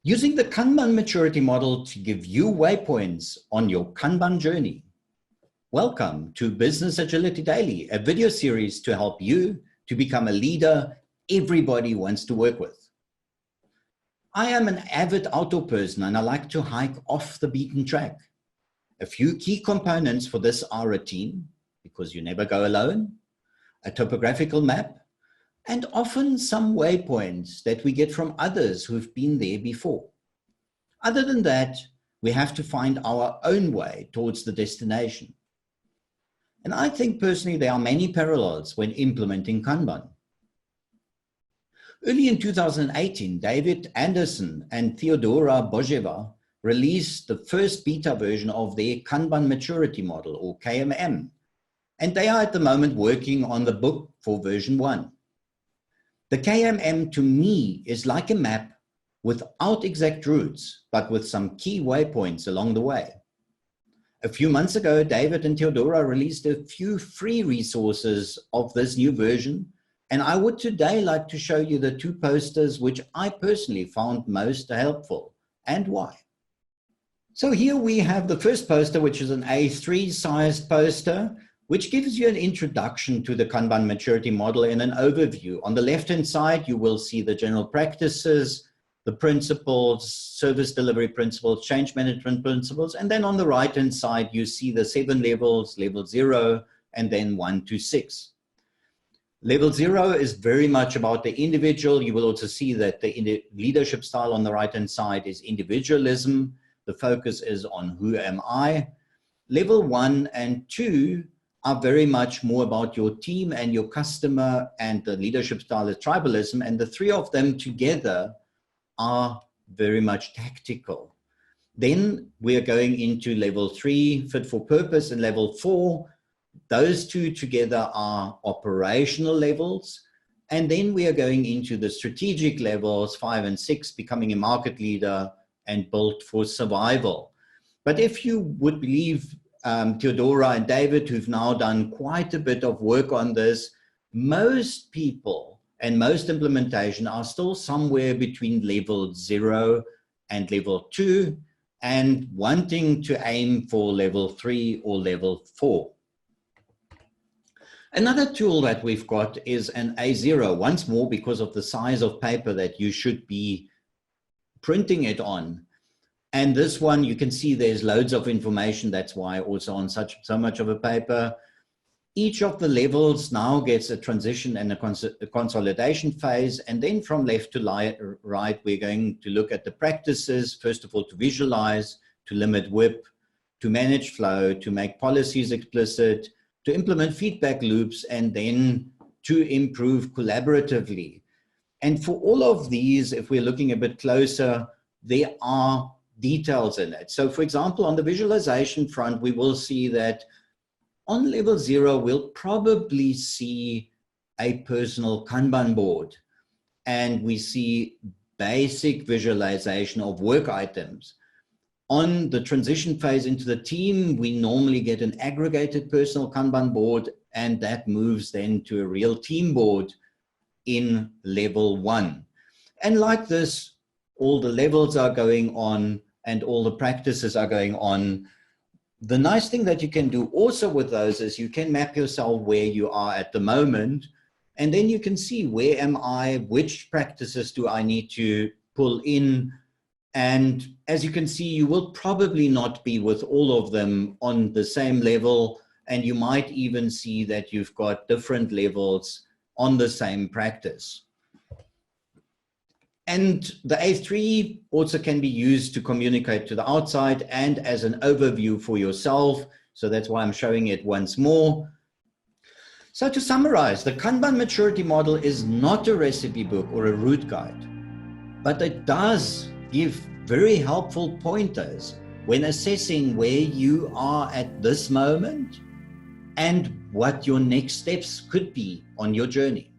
Using the Kanban Maturity Model to give you waypoints on your Kanban journey. Welcome to Business Agility Daily, a video series to help you to become a leader everybody wants to work with. I am an avid outdoor person and I like to hike off the beaten track. A few key components for this are a team, because you never go alone, a topographical map, and often some waypoints that we get from others who've been there before. Other than that, we have to find our own way towards the destination. And I think personally there are many parallels when implementing Kanban. Early in 2018, David Anderson and Teodora Bozheva released the first beta version of their Kanban Maturity Model, or KMM. And they are at the moment working on the book for version 1. The KMM to me is like a map without exact routes, but with some key waypoints along the way. A few months ago, David and Teodora released a few free resources of this new version, and I would today like to show you the two posters which I personally found most helpful, and why. So here we have the first poster, which is an A3 sized poster, which gives you an introduction to the Kanban Maturity Model and an overview. On the left-hand side, you will see the general practices, the principles, service delivery principles, change management principles, and then on the right-hand side, you see the 7 levels, level 0, and then 1 to 6. Level 0 is very much about the individual. You will also see that the leadership style on the right-hand side is individualism. The focus is on who am I. Level 1 and 2 are very much more about your team and your customer, and the leadership style is tribalism, and the three of them together are very much tactical. Then we are going into level 3, fit for purpose, and level 4. Those two together are operational levels. And then we are going into the strategic levels, 5 and 6, becoming a market leader and built for survival. But if you would believe Teodora and David, who've now done quite a bit of work on this, most people and most implementation are still somewhere between level 0 and level 2 and wanting to aim for level 3 or level 4. Another tool that we've got is an A0, once more because of the size of paper that you should be printing it on. And this one, you can see there's loads of information. That's why also on so much of a paper. Each of the levels now gets a transition and a consolidation phase. And then from left to right, we're going to look at the practices. First of all, to visualize, to limit WIP, to manage flow, to make policies explicit, to implement feedback loops, and then to improve collaboratively. And for all of these, if we're looking a bit closer, there are details in it. So for example, on the visualization front, we will see that on level 0, we'll probably see a personal Kanban board, and we see basic visualization of work items. On the transition phase into the team, we normally get an aggregated personal Kanban board, and that moves then to a real team board in level 1. And like this, all the levels are going on and all the practices are going on. The nice thing that you can do also with those is you can map yourself where you are at the moment, and then you can see where am I, which practices do I need to pull in. And as you can see, you will probably not be with all of them on the same level, and you might even see that you've got different levels on the same practice. And the A3 also can be used to communicate to the outside and as an overview for yourself. So that's why I'm showing it once more. So to summarize, the Kanban Maturity Model is not a recipe book or a route guide, but it does give very helpful pointers when assessing where you are at this moment and what your next steps could be on your journey.